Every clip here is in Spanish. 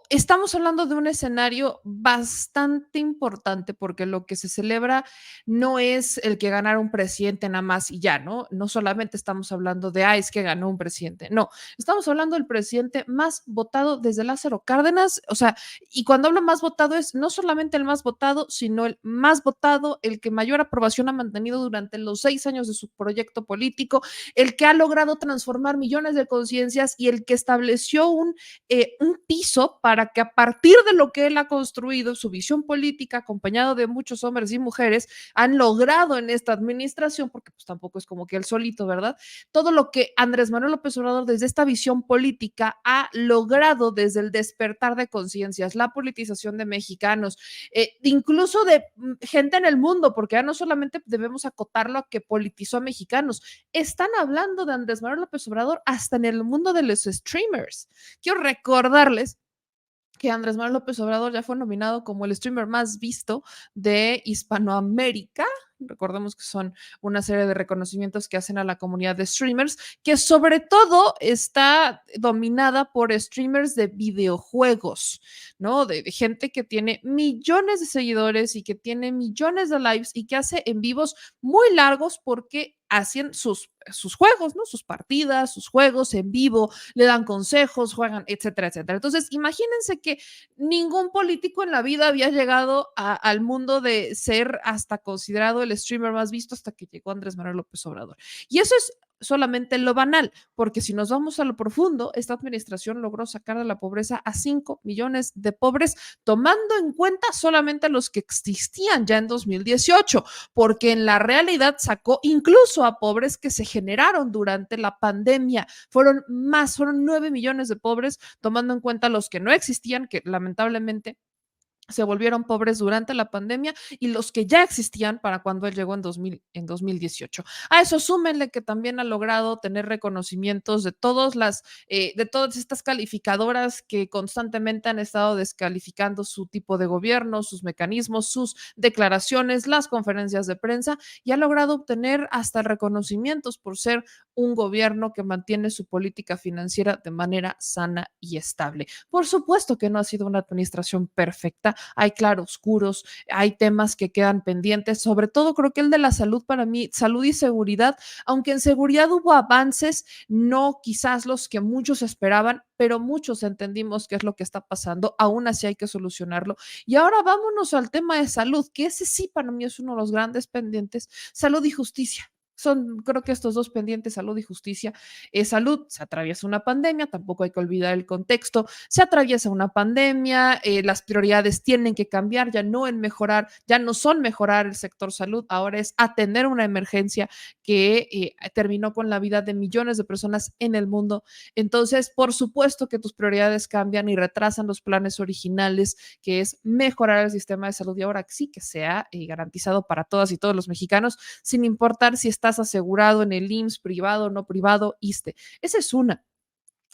Estamos hablando de un escenario bastante importante porque lo que se celebra no es el que ganara un presidente nada más y ya, ¿no? No solamente estamos hablando de, es que ganó un presidente, no, estamos hablando del presidente más votado desde Lázaro Cárdenas, o sea, y cuando hablo más votado es no solamente el más votado, sino el más votado, el que mayor aprobación ha mantenido durante los 6 años de su proyecto político, el que ha logrado transformar millones de conciencias y el que estableció un piso para que a partir de lo que él ha construido, su visión política, acompañado de muchos hombres y mujeres, han logrado en esta administración, porque pues tampoco es como que él solito, ¿verdad? Todo lo que Andrés Manuel López Obrador desde esta visión política ha logrado desde el despertar de conciencias, la politización de mexicanos, incluso de gente en el mundo, porque ya no solamente debemos acotarlo a que politizó a mexicanos, están hablando de Andrés Manuel López Obrador hasta en el mundo de los streamers. Quiero recordarles que Andrés Manuel López Obrador ya fue nominado como el streamer más visto de Hispanoamérica. Recordemos que son una serie de reconocimientos que hacen a la comunidad de streamers, que sobre todo está dominada por streamers de videojuegos, ¿no? De gente que tiene millones de seguidores y que tiene millones de lives y que hace en vivos muy largos porque hacen sus juegos, ¿no? Sus partidas, sus juegos en vivo, le dan consejos, juegan, etcétera, etcétera. Entonces, imagínense que ningún político en la vida había llegado al mundo de ser hasta considerado el streamer más visto hasta que llegó Andrés Manuel López Obrador. Y eso es solamente lo banal, porque si nos vamos a lo profundo, esta administración logró sacar de la pobreza a 5 millones de pobres, tomando en cuenta solamente los que existían ya en 2018, porque en la realidad sacó incluso a pobres que se generaron durante la pandemia. Fueron 9 millones de pobres, tomando en cuenta los que no existían, que lamentablemente se volvieron pobres durante la pandemia y los que ya existían para cuando él llegó en 2018. A eso súmenle que también ha logrado tener reconocimientos de todas estas calificadoras que constantemente han estado descalificando su tipo de gobierno, sus mecanismos, sus declaraciones, las conferencias de prensa y ha logrado obtener hasta reconocimientos por ser un gobierno que mantiene su política financiera de manera sana y estable. Por supuesto que no ha sido una administración perfecta, hay claroscuros, hay temas que quedan pendientes, sobre todo creo que el de la salud para mí, salud y seguridad, aunque en seguridad hubo avances, no quizás los que muchos esperaban, pero muchos entendimos qué es lo que está pasando, aún así hay que solucionarlo. Y ahora vámonos al tema de salud, que ese sí para mí es uno de los grandes pendientes, salud y justicia. Son, creo que estos dos pendientes, salud y justicia. Salud, se atraviesa una pandemia, tampoco hay que olvidar el contexto, se atraviesa una pandemia, las prioridades tienen que cambiar, ya no en mejorar, ya no son mejorar el sector salud, ahora es atender una emergencia que terminó con la vida de millones de personas en el mundo. Entonces, por supuesto que tus prioridades cambian y retrasan los planes originales, que es mejorar el sistema de salud y ahora sí que sea garantizado para todas y todos los mexicanos, sin importar si estás asegurado en el IMSS, privado, no privado, ISSSTE. Esa es una.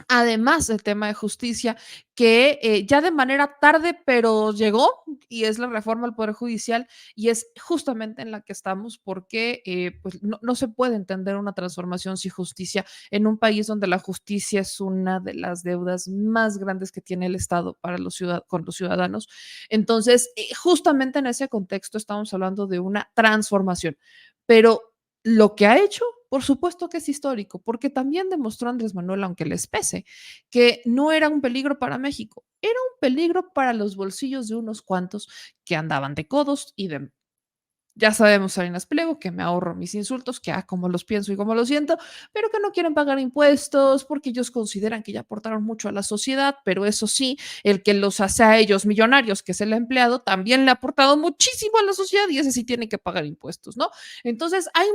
Además del tema de justicia, que ya de manera tarde, pero llegó, y es la reforma al Poder Judicial, y es justamente en la que estamos, porque pues no se puede entender una transformación sin justicia en un país donde la justicia es una de las deudas más grandes que tiene el Estado para con los ciudadanos. Entonces, justamente en ese contexto estamos hablando de una transformación, pero lo que ha hecho por supuesto que es histórico, porque también demostró Andrés Manuel, aunque les pese, que no era un peligro para México, era un peligro para los bolsillos de unos cuantos que andaban de codos y de ya sabemos, Salinas Pliego, que me ahorro mis insultos, que como los pienso y como los siento, pero que no quieren pagar impuestos porque ellos consideran que ya aportaron mucho a la sociedad, pero eso sí, el que los hace a ellos millonarios, que es el empleado, también le ha aportado muchísimo a la sociedad y ese sí tiene que pagar impuestos, ¿no? Entonces hay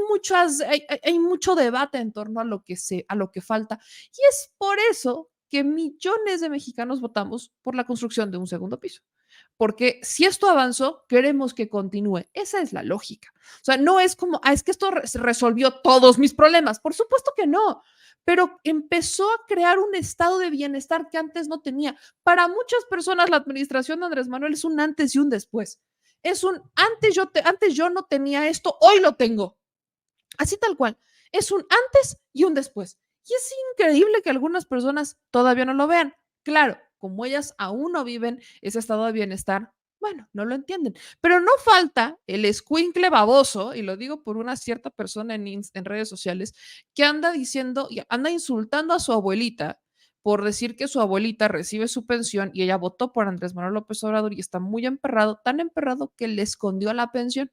mucho debate en torno a lo que falta y es por eso que millones de mexicanos votamos por la construcción de un segundo piso porque si esto avanzó, queremos que continúe. Esa es la lógica. O sea, no es como, es que esto resolvió todos mis problemas. Por supuesto que no, pero empezó a crear un estado de bienestar que antes no tenía. Para muchas personas, la administración de Andrés Manuel es un antes y un después. Es un antes yo no tenía esto, hoy lo tengo. Así tal cual. Es un antes y un después. Y es increíble que algunas personas todavía no lo vean. Claro, como ellas aún no viven ese estado de bienestar, bueno, no lo entienden. Pero no falta el escuincle baboso, y lo digo por una cierta persona en redes sociales, que anda diciendo y anda insultando a su abuelita por decir que su abuelita recibe su pensión y ella votó por Andrés Manuel López Obrador y está muy emperrado, tan emperrado que le escondió la pensión.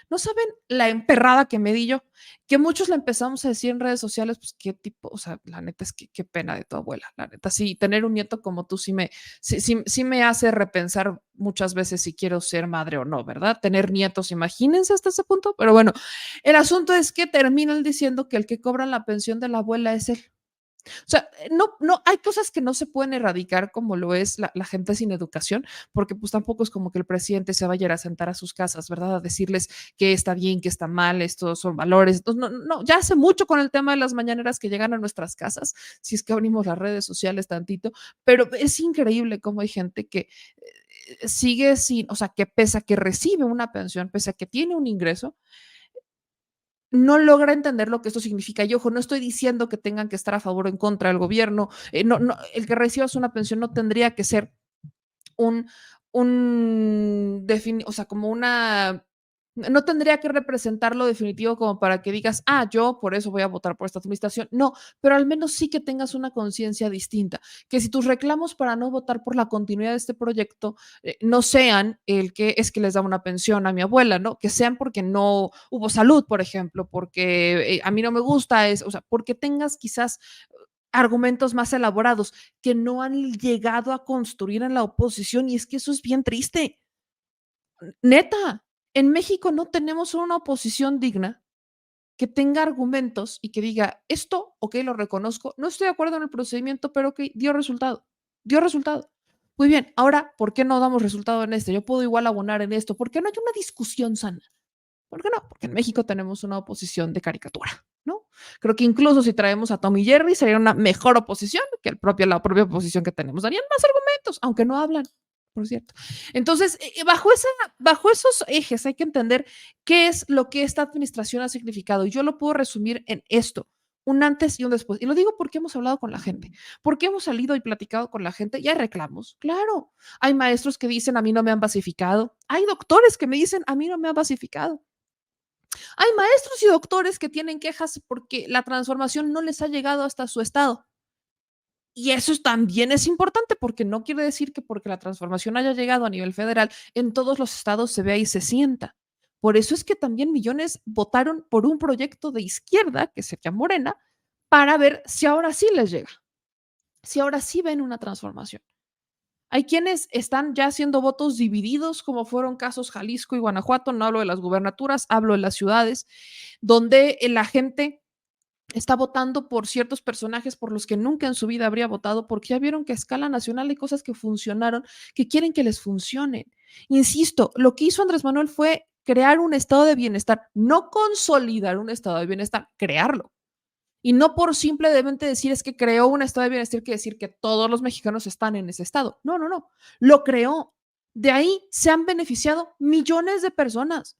No saben la emperrada que me di yo, que muchos le empezamos a decir en redes sociales, pues qué tipo, o sea, la neta es que qué pena de tu abuela, la neta, sí, tener un nieto como tú sí me hace repensar muchas veces si quiero ser madre o no, ¿verdad? Tener nietos, imagínense hasta ese punto, pero bueno, el asunto es que terminan diciendo que el que cobra la pensión de la abuela es él. O sea, no, hay cosas que no se pueden erradicar como lo es la gente sin educación, porque pues tampoco es como que el presidente se vaya a ir a sentar a sus casas, ¿verdad? A decirles que está bien, que está mal, estos son valores. Entonces, no, ya hace mucho con el tema de las mañaneras que llegan a nuestras casas, si es que abrimos las redes sociales tantito, pero es increíble cómo hay gente que sigue sin, o sea, que pese a que recibe una pensión, pese a que tiene un ingreso, no logra entender lo que esto significa. Y ojo, no estoy diciendo que tengan que estar a favor o en contra del gobierno. El que recibas una pensión no tendría que ser un, o sea, como una, no tendría que representar lo definitivo como para que digas, ah, yo por eso voy a votar por esta administración. No, pero al menos sí que tengas una conciencia distinta, que si tus reclamos para no votar por la continuidad de este proyecto no sean el que es que les da una pensión a mi abuela, ¿no? Que sean porque no hubo salud, por ejemplo, porque a mí no me gusta, o sea, porque tengas quizás argumentos más elaborados que no han llegado a construir en la oposición y es que eso es bien triste. Neta, en México no tenemos una oposición digna que tenga argumentos y que diga, esto, ok, lo reconozco, no estoy de acuerdo en el procedimiento, pero ok, dio resultado, dio resultado. Muy bien, ahora, ¿por qué no damos resultado en este? Yo puedo igual abonar en esto, ¿por qué no hay una discusión sana? ¿Por qué no? Porque en México tenemos una oposición de caricatura, ¿no? Creo que incluso si traemos a Tommy Jerry sería una mejor oposición que la propia oposición que tenemos. Darían más argumentos, aunque no hablan, por cierto. Entonces, bajo esos ejes hay que entender qué es lo que esta administración ha significado. Y yo lo puedo resumir en esto, un antes y un después. Y lo digo porque hemos hablado con la gente, porque hemos salido y platicado con la gente y hay reclamos, claro. Hay maestros que dicen, a mí no me han basificado. Hay doctores que me dicen, a mí no me han basificado. Hay maestros y doctores que tienen quejas porque la transformación no les ha llegado hasta su estado. Y eso también es importante porque no quiere decir que porque la transformación haya llegado a nivel federal, en todos los estados se vea y se sienta. Por eso es que también millones votaron por un proyecto de izquierda, que sería Morena, para ver si ahora sí les llega, si ahora sí ven una transformación. Hay quienes están ya haciendo votos divididos, como fueron casos Jalisco y Guanajuato, no hablo de las gubernaturas, hablo de las ciudades, donde la gente está votando por ciertos personajes por los que nunca en su vida habría votado, porque ya vieron que a escala nacional hay cosas que funcionaron, que quieren que les funcionen. Insisto, lo que hizo Andrés Manuel fue crear un estado de bienestar, no consolidar un estado de bienestar, crearlo. Y no por simplemente decir es que creó un estado de bienestar, quiere decir que todos los mexicanos están en ese estado. No, no, no. Lo creó. De ahí se han beneficiado millones de personas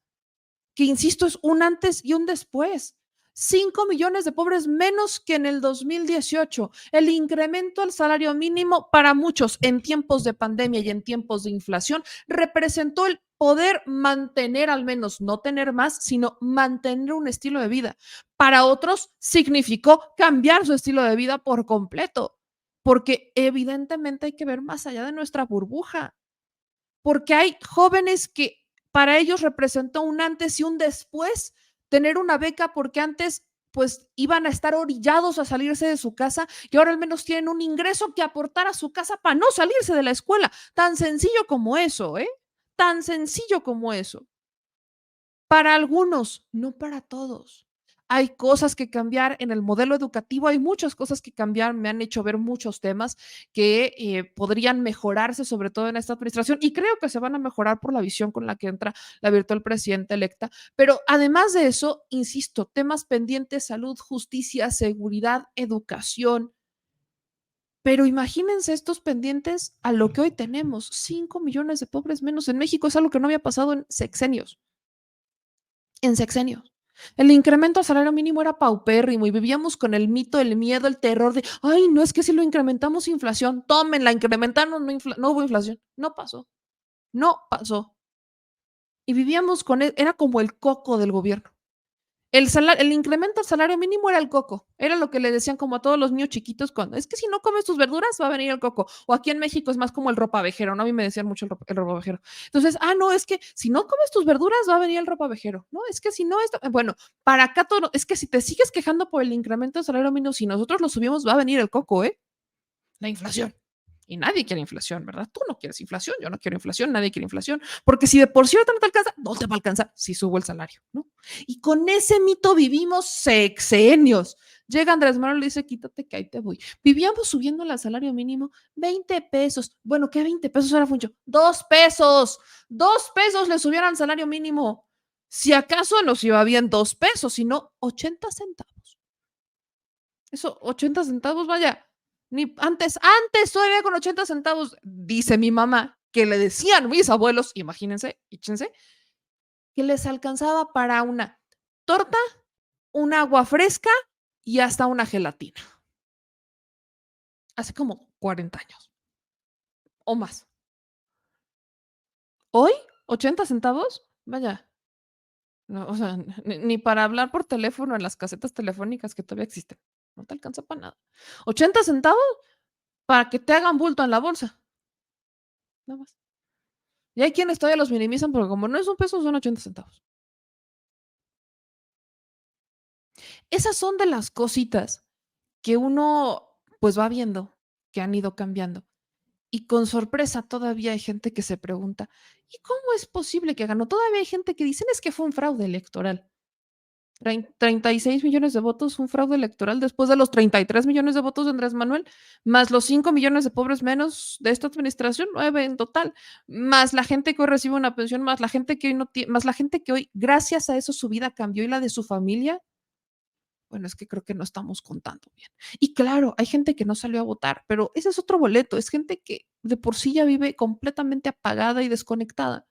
que insisto, es un antes y un después. 5 millones de pobres menos que en el 2018. El incremento al salario mínimo para muchos en tiempos de pandemia y en tiempos de inflación representó el poder mantener, al menos no tener más, sino mantener un estilo de vida. Para otros significó cambiar su estilo de vida por completo, porque evidentemente hay que ver más allá de nuestra burbuja porque hay jóvenes que para ellos representó un antes y un después tener una beca porque antes pues iban a estar orillados a salirse de su casa y ahora al menos tienen un ingreso que aportar a su casa para no salirse de la escuela. Tan sencillo como eso, ¿eh? Tan sencillo como eso. Para algunos, no para todos. Hay cosas que cambiar en el modelo educativo, hay muchas cosas que cambiar, me han hecho ver muchos temas que podrían mejorarse, sobre todo en esta administración, y creo que se van a mejorar por la visión con la que entra la virtual presidenta electa. Pero además de eso, insisto, temas pendientes, salud, justicia, seguridad, educación. Pero imagínense estos pendientes a lo que hoy tenemos, 5 millones de pobres menos en México, es algo que no había pasado en sexenios. El incremento al salario mínimo era paupérrimo y vivíamos con el mito, el miedo, el terror de, ay, no es que si lo incrementamos inflación, tómenla, incrementaron, no hubo inflación, no pasó, no pasó. Y vivíamos con él, era como el coco del gobierno. El incremento al salario mínimo era el coco, era lo que le decían como a todos los niños chiquitos cuando, es que si no comes tus verduras va a venir el coco, o aquí en México es más como el ropavejero, ¿no? A mí me decían mucho el ropavejero. Entonces, no, es que si no comes tus verduras va a venir el ropavejero, no, es que si no, esto, bueno, para acá todo, es que si te sigues quejando por el incremento del salario mínimo, si nosotros lo subimos va a venir el coco, ¿eh? La inflación. Y nadie quiere inflación, ¿verdad? Tú no quieres inflación, yo no quiero inflación, nadie quiere inflación, porque si de por sí ahorita no te alcanza, no te va a alcanzar si subo el salario, ¿no? Y con ese mito vivimos sexenios. Llega Andrés Manuel y dice, quítate que ahí te voy. Vivíamos subiendo el salario mínimo 20 pesos. Bueno, ¿qué 20 pesos era, Funcho? 2 pesos. 2 pesos le subieron al salario mínimo. Si acaso nos iba bien 2 pesos, sino 80 centavos. Eso, 80 centavos, vaya, ni antes todavía con 80 centavos, dice mi mamá, que le decían mis abuelos, imagínense, échense, que les alcanzaba para una torta, un agua fresca y hasta una gelatina. Hace como 40 años o más. Hoy, 80 centavos, vaya, no, o sea, ni para hablar por teléfono en las casetas telefónicas que todavía existen. No te alcanza para nada. 80 centavos para que te hagan bulto en la bolsa. Nada más. Y hay quienes todavía los minimizan porque como no es un peso, son 80 centavos. Esas son de las cositas que uno pues va viendo que han ido cambiando. Y con sorpresa todavía hay gente que se pregunta, ¿y cómo es posible que ganó? Todavía hay gente que dicen es que fue un fraude electoral. 36 millones de votos, fue un fraude electoral después de los 33 millones de votos de Andrés Manuel, más los 5 millones de pobres menos de esta administración, 9 en total, más la gente que hoy recibe una pensión, más la gente que hoy no tiene, más la gente que hoy, gracias a eso, su vida cambió y la de su familia. Bueno, es que creo que no estamos contando bien. Y claro, hay gente que no salió a votar, pero ese es otro boleto, es gente que de por sí ya vive completamente apagada y desconectada.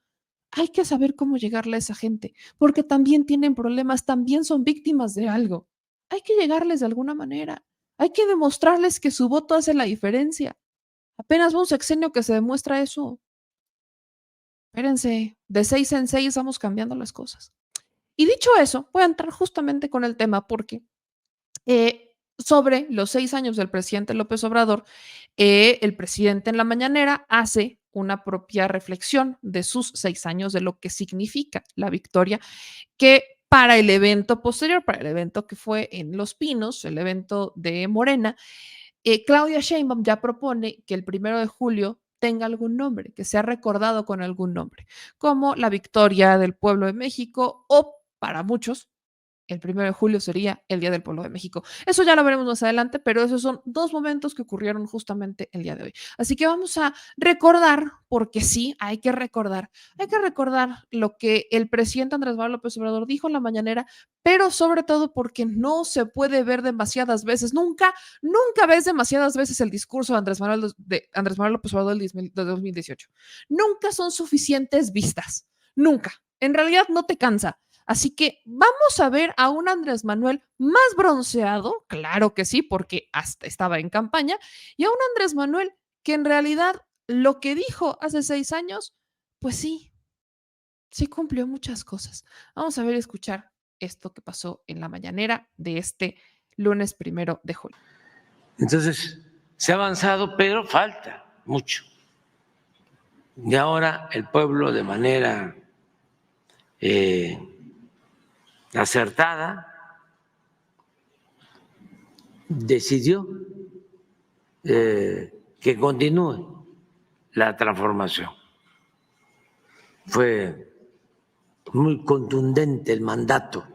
Hay que saber cómo llegarle a esa gente, porque también tienen problemas, también son víctimas de algo. Hay que llegarles de alguna manera. Hay que demostrarles que su voto hace la diferencia. Apenas va un sexenio que se demuestra eso. Espérense, de 6 en 6 vamos cambiando las cosas. Y dicho eso, voy a entrar justamente con el tema porque sobre los 6 años del presidente López Obrador, el presidente en la mañanera hace una propia reflexión de sus 6 años, de lo que significa la victoria, que para el evento posterior, para el evento que fue en Los Pinos, el evento de Morena, Claudia Sheinbaum ya propone que el 1 de julio tenga algún nombre, que sea recordado con algún nombre, como la victoria del pueblo de México o para muchos el 1 de julio sería el Día del Pueblo de México. Eso ya lo veremos más adelante, pero esos son dos momentos que ocurrieron justamente el día de hoy. Así que vamos a recordar, porque sí, hay que recordar lo que el presidente Andrés Manuel López Obrador dijo en la mañanera, pero sobre todo porque no se puede ver demasiadas veces, nunca ves demasiadas veces el discurso de Andrés Manuel López Obrador de 2018. Nunca son suficientes vistas, nunca. En realidad no te cansa. Así que vamos a ver a un Andrés Manuel más bronceado, claro que sí, porque hasta estaba en campaña, y a un Andrés Manuel que en realidad lo que dijo hace 6 años, pues sí, sí cumplió muchas cosas. Vamos a ver, escuchar esto que pasó en la mañanera de este lunes 1 de julio. Entonces, se ha avanzado, pero falta mucho. Y ahora el pueblo, de manera acertada, decidió que continúe la transformación. Fue muy contundente el mandato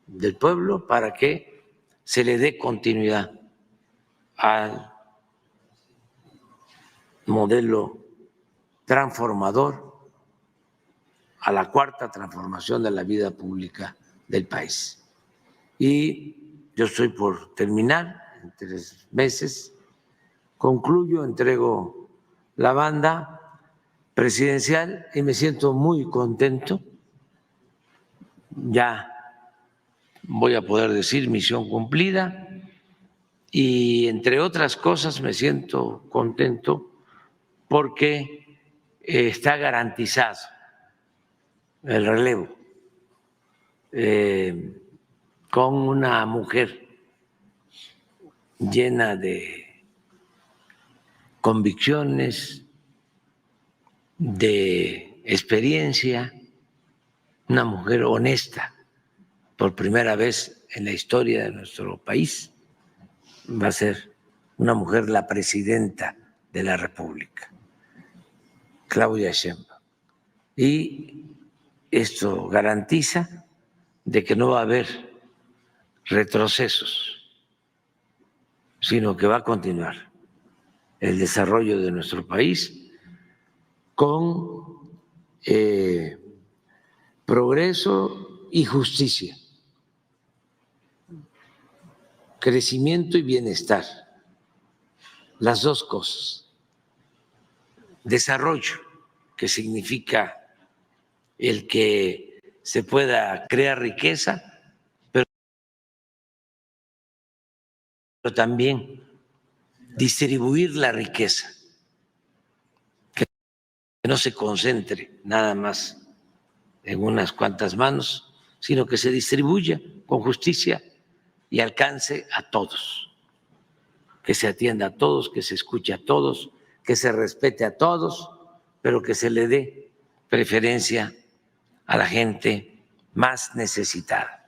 del pueblo para que se le dé continuidad al modelo transformador, a la cuarta transformación de la vida pública del país. Y yo estoy por terminar en 3 meses, concluyo, entrego la banda presidencial y me siento muy contento. Ya voy a poder decir misión cumplida y, entre otras cosas, me siento contento porque está garantizado el relevo con una mujer llena de convicciones, de experiencia, una mujer honesta. Por primera vez en la historia de nuestro país va a ser una mujer la presidenta de la República, Claudia Sheinbaum. Y esto garantiza de que no va a haber retrocesos, sino que va a continuar el desarrollo de nuestro país con progreso y justicia, crecimiento y bienestar, las dos cosas. Desarrollo, que significa el que se pueda crear riqueza, pero también distribuir la riqueza, que no se concentre nada más en unas cuantas manos, sino que se distribuya con justicia y alcance a todos, que se atienda a todos, que se escuche a todos, que se respete a todos, pero que se le dé preferencia a la gente más necesitada.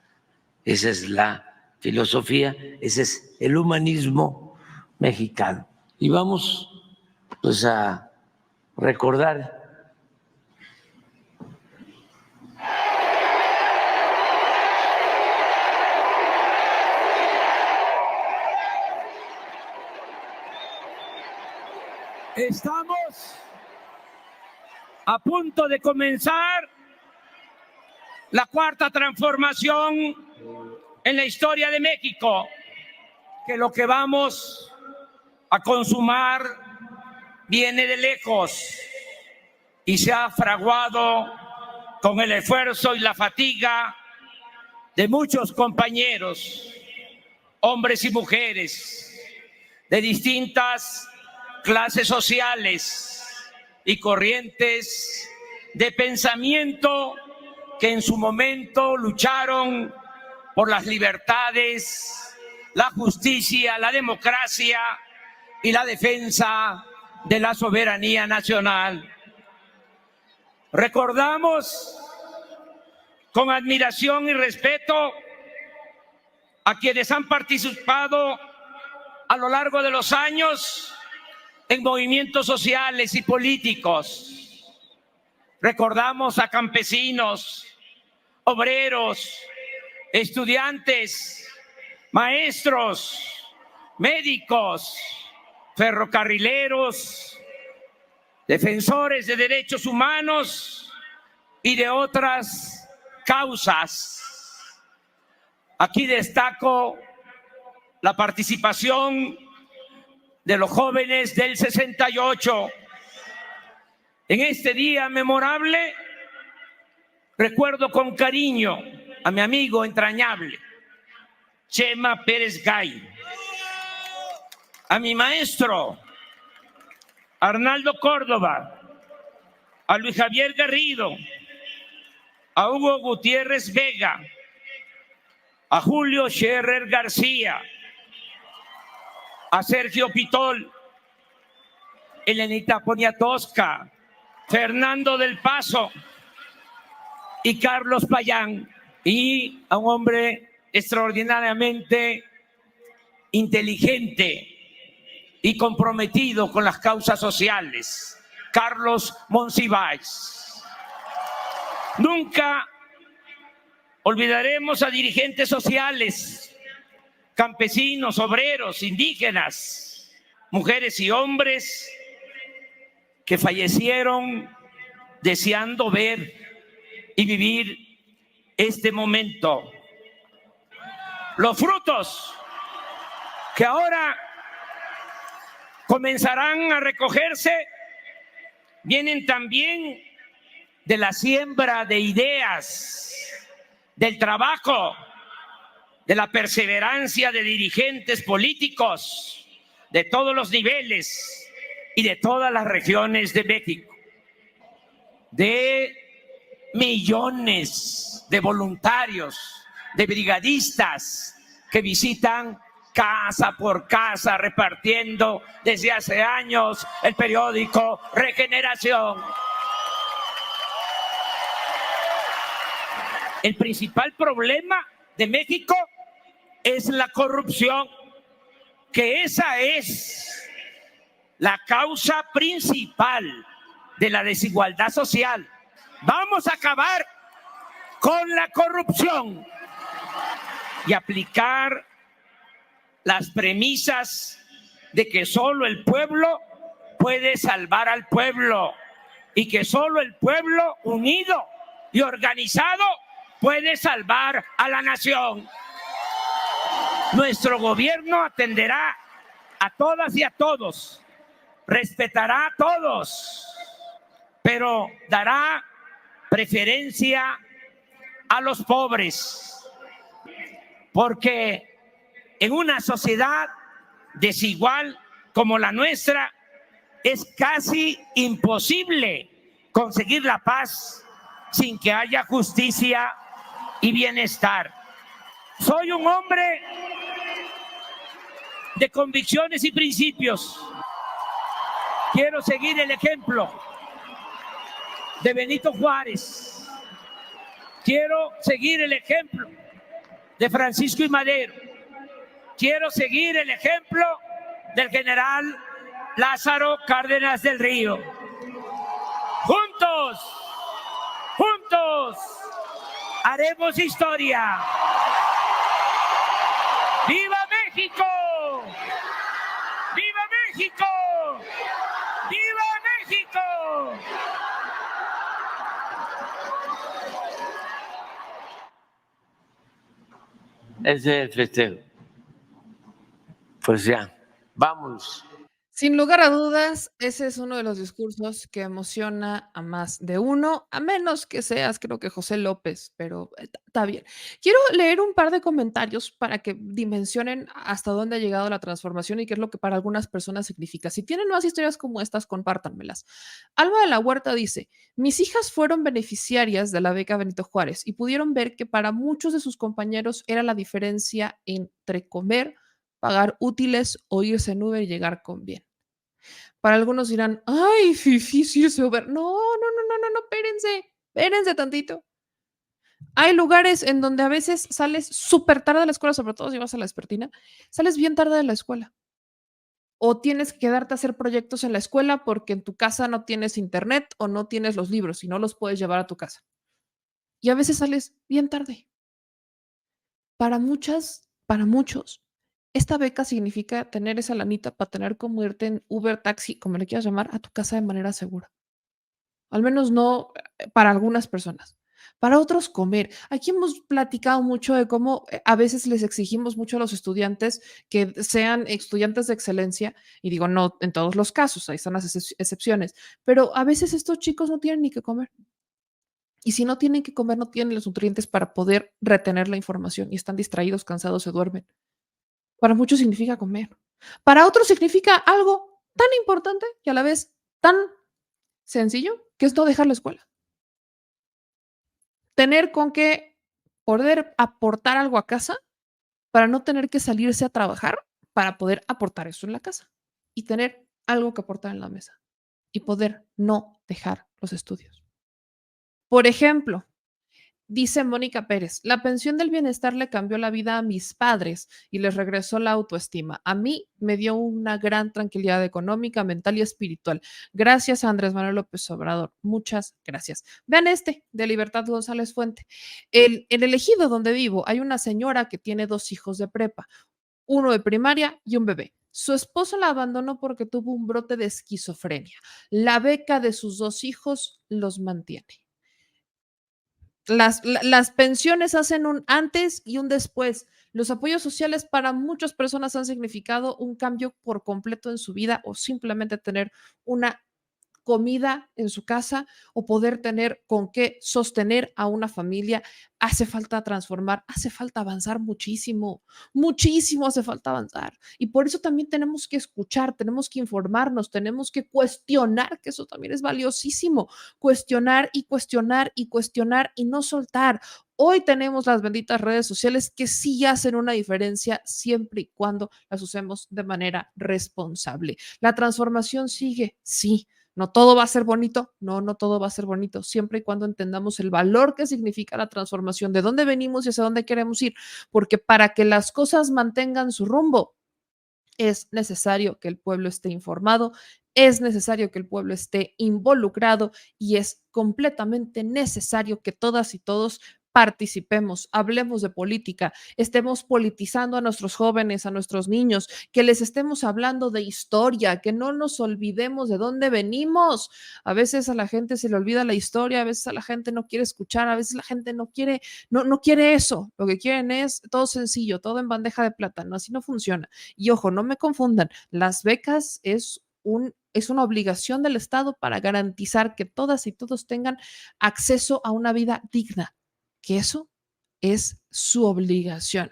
Esa es la filosofía, ese es el humanismo mexicano. Y vamos pues a recordar Estamos a punto de comenzar la cuarta transformación en la historia de México, que lo que vamos a consumar viene de lejos y se ha fraguado con el esfuerzo y la fatiga de muchos compañeros, hombres y mujeres de distintas clases sociales y corrientes de pensamiento que en su momento lucharon por las libertades, la justicia, la democracia y la defensa de la soberanía nacional. Recordamos con admiración y respeto a quienes han participado a lo largo de los años en movimientos sociales y políticos. Recordamos a campesinos, obreros, estudiantes, maestros, médicos, ferrocarrileros, defensores de derechos humanos y de otras causas. Aquí destaco la participación de los jóvenes del 68. En este día memorable, recuerdo con cariño a mi amigo entrañable, Chema Pérez Gay, a mi maestro, Arnaldo Córdoba, a Luis Javier Garrido, a Hugo Gutiérrez Vega, a Julio Scherer García, a Sergio Pitol, Elenita Poniatowska, Fernando del Paso y Carlos Payán, y a un hombre extraordinariamente inteligente y comprometido con las causas sociales, Carlos Monsiváis. Nunca olvidaremos a dirigentes sociales, campesinos, obreros, indígenas, mujeres y hombres que fallecieron deseando ver y vivir este momento. Los frutos que ahora comenzarán a recogerse vienen también de la siembra de ideas, del trabajo, de la perseverancia de dirigentes políticos de todos los niveles y de todas las regiones de México, de millones de voluntarios, de brigadistas que visitan casa por casa repartiendo desde hace años el periódico Regeneración. El principal problema de México es la corrupción, que esa es la causa principal de la desigualdad social. Vamos a acabar con la corrupción y aplicar las premisas de que solo el pueblo puede salvar al pueblo y que solo el pueblo unido y organizado puede salvar a la nación. Nuestro gobierno atenderá a todas y a todos, respetará a todos, pero dará preferencia a los pobres, porque en una sociedad desigual como la nuestra es casi imposible conseguir la paz sin que haya justicia y bienestar. Soy un hombre de convicciones y principios. Quiero seguir el ejemplo de Benito Juárez. Quiero seguir el ejemplo de Francisco I. Madero. Quiero seguir el ejemplo del general Lázaro Cárdenas del Río. Juntos, haremos historia. ¡Viva México! ¡Viva México! ¡Viva México! Ese es el festejo. Pues ya, vámonos. Sin lugar a dudas, ese es uno de los discursos que emociona a más de uno, a menos que seas, creo que José López, pero está bien. Quiero leer un par de comentarios para que dimensionen hasta dónde ha llegado la transformación y qué es lo que para algunas personas significa. Si tienen más historias como estas, compártanmelas. Alba de la Huerta dice, mis hijas fueron beneficiarias de la beca Benito Juárez y pudieron ver que para muchos de sus compañeros era la diferencia entre comer, pagar útiles o irse en Uber y llegar con bien. Para algunos dirán, ay, fifi, sí irse Uber. No, espérense tantito. Hay lugares en donde a veces sales súper tarde de la escuela, sobre todo si vas a la vespertina, sales bien tarde de la escuela. O tienes que quedarte a hacer proyectos en la escuela porque en tu casa no tienes internet o no tienes los libros y no los puedes llevar a tu casa. Y a veces sales bien tarde. Para muchos, esta beca significa tener esa lanita para tener como irte en Uber, taxi, como le quieras llamar, a tu casa de manera segura. Al menos no para algunas personas. Para otros, comer. Aquí hemos platicado mucho de cómo a veces les exigimos mucho a los estudiantes que sean estudiantes de excelencia, y digo, no en todos los casos, ahí están las excepciones, pero a veces estos chicos no tienen ni que comer. Y si no tienen que comer, no tienen los nutrientes para poder retener la información y están distraídos, cansados, se duermen. Para muchos significa comer. Para otros significa algo tan importante y a la vez tan sencillo, que es no dejar la escuela. Tener con qué poder aportar algo a casa para no tener que salirse a trabajar para poder aportar eso en la casa y tener algo que aportar en la mesa y poder no dejar los estudios. Por ejemplo, dice Mónica Pérez, la pensión del bienestar le cambió la vida a mis padres y les regresó la autoestima. A mí me dio una gran tranquilidad económica, mental y espiritual. Gracias a Andrés Manuel López Obrador. Muchas gracias. Vean este de Libertad González Fuente. En el ejido donde vivo hay una señora que tiene 2 hijos de prepa, uno de primaria y un bebé. Su esposo la abandonó porque tuvo un brote de esquizofrenia. La beca de sus 2 hijos los mantiene. Las pensiones hacen un antes y un después. Los apoyos sociales para muchas personas han significado un cambio por completo en su vida o simplemente tener una comida en su casa o poder tener con qué sostener a una familia. Hace falta transformar, hace falta avanzar muchísimo, muchísimo hace falta avanzar. Y por eso también tenemos que escuchar, tenemos que informarnos, tenemos que cuestionar, que eso también es valiosísimo, cuestionar y cuestionar y cuestionar y no soltar. Hoy tenemos las benditas redes sociales que sí hacen una diferencia siempre y cuando las usemos de manera responsable. La transformación sigue, sí. No todo va a ser bonito, no, no todo va a ser bonito, siempre y cuando entendamos el valor que significa la transformación, de dónde venimos y hacia dónde queremos ir, porque para que las cosas mantengan su rumbo, es necesario que el pueblo esté informado, es necesario que el pueblo esté involucrado y es completamente necesario que todas y todos participemos, hablemos de política, estemos politizando a nuestros jóvenes, a nuestros niños, que les estemos hablando de historia, que no nos olvidemos de dónde venimos. A veces a la gente se le olvida la historia, a veces a la gente no quiere escuchar, a veces la gente no quiere eso. Lo que quieren es todo sencillo, todo en bandeja de plata. No, así no funciona. Y ojo, no me confundan, las becas es una obligación del Estado para garantizar que todas y todos tengan acceso a una vida digna, que eso es su obligación.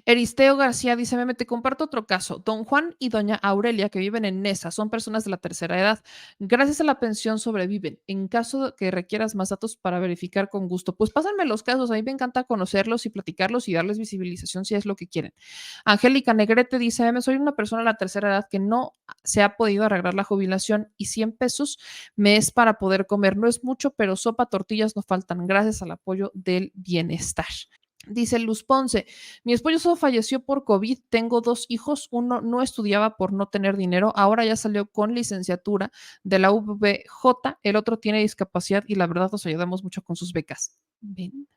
Eristeo García dice, Meme, te comparto otro caso. Don Juan y doña Aurelia, que viven en Nesa, son personas de la tercera edad. Gracias a la pensión sobreviven. En caso de que requieras más datos para verificar con gusto, pues pásenme los casos. A mí me encanta conocerlos y platicarlos y darles visibilización si es lo que quieren. Angélica Negrete dice, Meme, soy una persona de la tercera edad que no se ha podido arreglar la jubilación y 100 pesos me es para poder comer. No es mucho, pero sopa, tortillas no faltan. Gracias al apoyo del bienestar. Dice Luz Ponce, mi esposo falleció por COVID, tengo 2 hijos, uno no estudiaba por no tener dinero, ahora ya salió con licenciatura de la UVJ, el otro tiene discapacidad y la verdad nos ayudamos mucho con sus becas. ¿Ven?